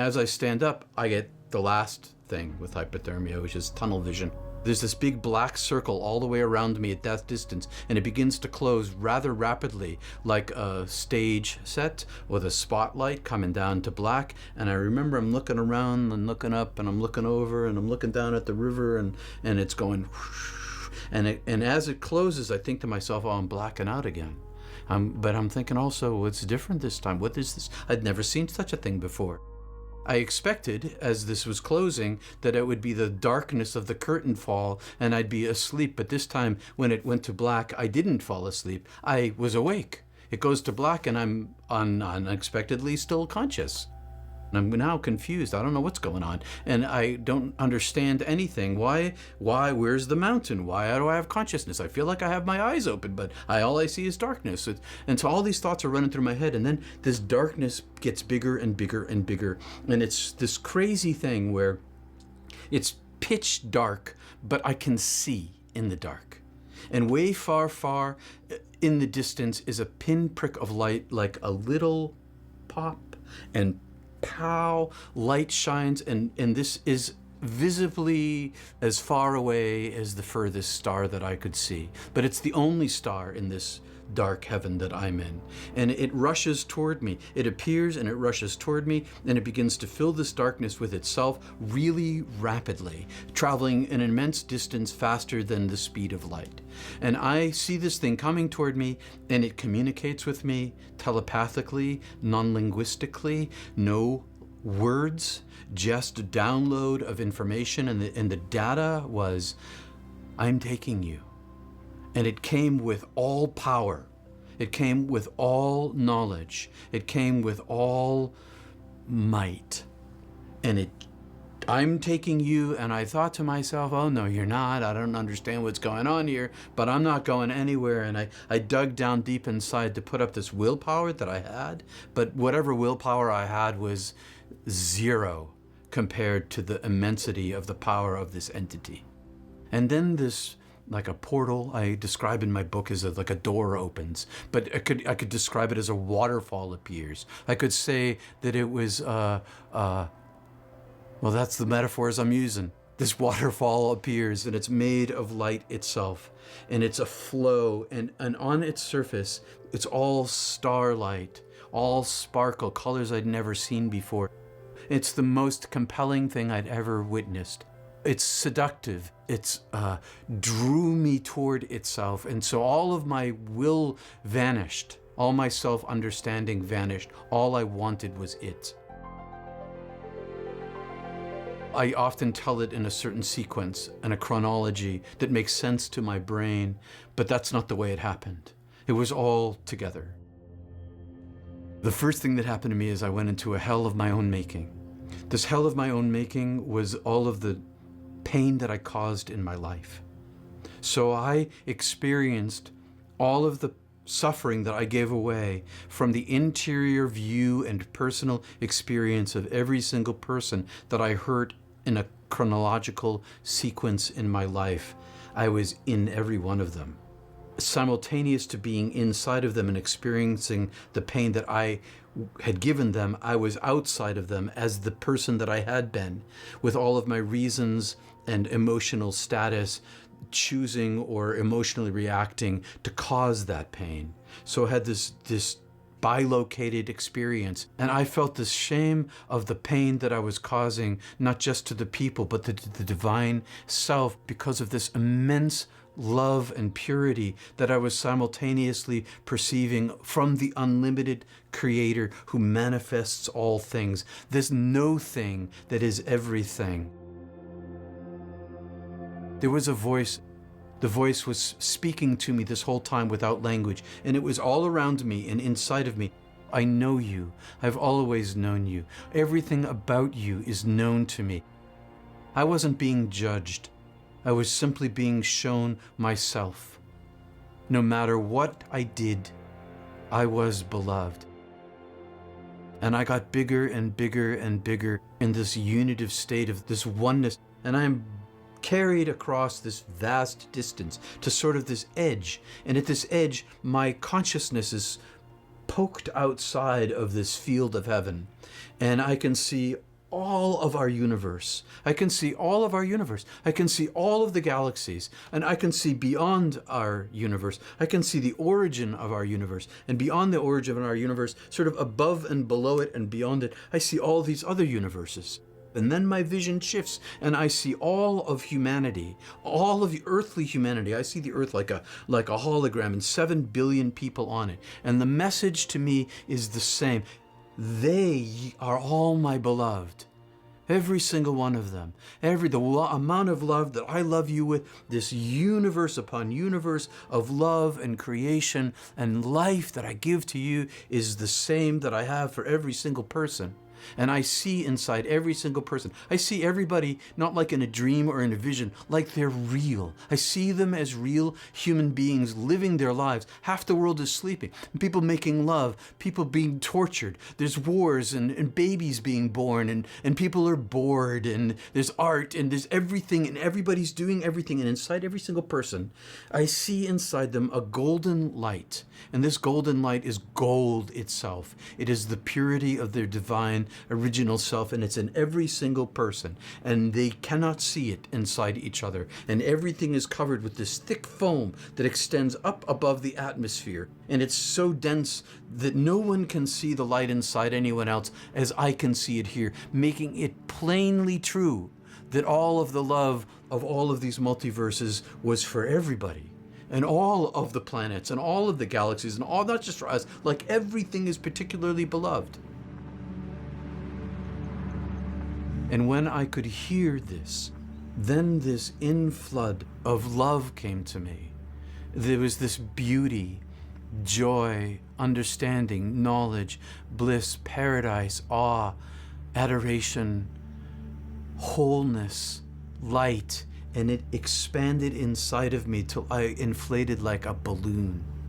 As I stand up, I get the last thing with hypothermia, which is tunnel vision. There's this big black circle all the way around me at that distance, and it begins to close rather rapidly, like a stage set with a spotlight coming down to black. And I remember I'm looking around and looking up, and I'm looking over, and I'm looking down at the river, and it's going whoosh. And as it closes, I think to myself, oh, I'm blacking out again. But I'm thinking also, what's different this time? What is this? I'd never seen such a thing before. I expected, as this was closing, that it would be the darkness of the curtain fall and I'd be asleep. But this time, when it went to black, I didn't fall asleep. I was awake. It goes to black and I'm unexpectedly still conscious. I'm now confused. I don't know what's going on. And I don't understand anything. Why? Where's the mountain? Why do I have consciousness? I feel like I have my eyes open, but all I see is darkness. And so all these thoughts are running through my head. And then this darkness gets bigger and bigger and bigger. And it's this crazy thing where it's pitch dark, but I can see in the dark. And way far, far in the distance is a pinprick of light, like a little pop, and pow, light shines, and this is visibly as far away as the furthest star that I could see. But it's the only star in this dark heaven that I'm in. And it rushes toward me. It appears and it rushes toward me, and it begins to fill this darkness with itself really rapidly, traveling an immense distance faster than the speed of light. And I see this thing coming toward me, and it communicates with me telepathically, non-linguistically, no words, just a download of information. And the data was, I'm taking you. And it came with all power. It came with all knowledge. It came with all might. And I'm taking you, and I thought to myself, oh no, you're not. I don't understand what's going on here, but I'm not going anywhere. And I dug down deep inside to put up this willpower that I had, but whatever willpower I had was zero compared to the immensity of the power of this entity. And then this, like a portal, I describe in my book as like a door opens, but I could describe it as a waterfall appears. I could say that it was, well, that's the metaphors I'm using. This waterfall appears, and it's made of light itself, and it's a flow, and on its surface, it's all starlight, all sparkle, colors I'd never seen before. It's the most compelling thing I'd ever witnessed. It's seductive. It's drew me toward itself. And so all of my will vanished. All my self-understanding vanished. All I wanted was it. I often tell it in a certain sequence and a chronology that makes sense to my brain, but that's not the way it happened. It was all together. The first thing that happened to me is I went into a hell of my own making. This hell of my own making was all of the pain that I caused in my life. So I experienced all of the suffering that I gave away from the interior view and personal experience of every single person that I hurt in a chronological sequence in my life. I was in every one of them. Simultaneous to being inside of them and experiencing the pain that I had given them, I was outside of them as the person that I had been, with all of my reasons and emotional status, choosing or emotionally reacting to cause that pain. So I had this bilocated experience, and I felt the shame of the pain that I was causing, not just to the people, but to the divine self, because of this immense love and purity that I was simultaneously perceiving from the unlimited creator who manifests all things, this no thing that is everything. There was a voice. The voice was speaking to me this whole time without language, and it was all around me and inside of me. I know you. I've always known you. Everything about you is known to me. I wasn't being judged. I was simply being shown myself. No matter what I did, I was beloved. And I got bigger and bigger and bigger in this unitive state of this oneness, and I am carried across this vast distance to sort of this edge. And at this edge, my consciousness is poked outside of this field of heaven. And I can see all of our universe. I can see all of our universe. I can see all of the galaxies, and I can see beyond our universe. I can see the origin of our universe, and beyond the origin of our universe, sort of above and below it and beyond it, I see all these other universes. And then my vision shifts and I see all of humanity, all of the earthly humanity. I see the earth like a hologram and 7 billion people on it. And the message to me is the same. They are all my beloved. Every single one of them. The amount of love that I love you with, this universe upon universe of love and creation and life that I give to you is the same that I have for every single person. And I see inside every single person. I see everybody not like in a dream or in a vision, like they're real. I see them as real human beings living their lives. Half the world is sleeping. People making love, people being tortured. There's wars and babies being born and people are bored and there's art and there's everything and everybody's doing everything. And inside every single person, I see inside them a golden light. And this golden light is gold itself. It is the purity of their divine original self, and it's in every single person, and they cannot see it inside each other, and everything is covered with this thick foam that extends up above the atmosphere, and it's so dense that no one can see the light inside anyone else as I can see it here, making it plainly true that all of the love of all of these multiverses was for everybody. And all of the planets and all of the galaxies and all, not just for us, like everything is particularly beloved. And when I could hear this, then this inflood of love came to me. There was this beauty, joy, understanding, knowledge, bliss, paradise, awe, adoration, wholeness, light, and it expanded inside of me till I inflated like a balloon.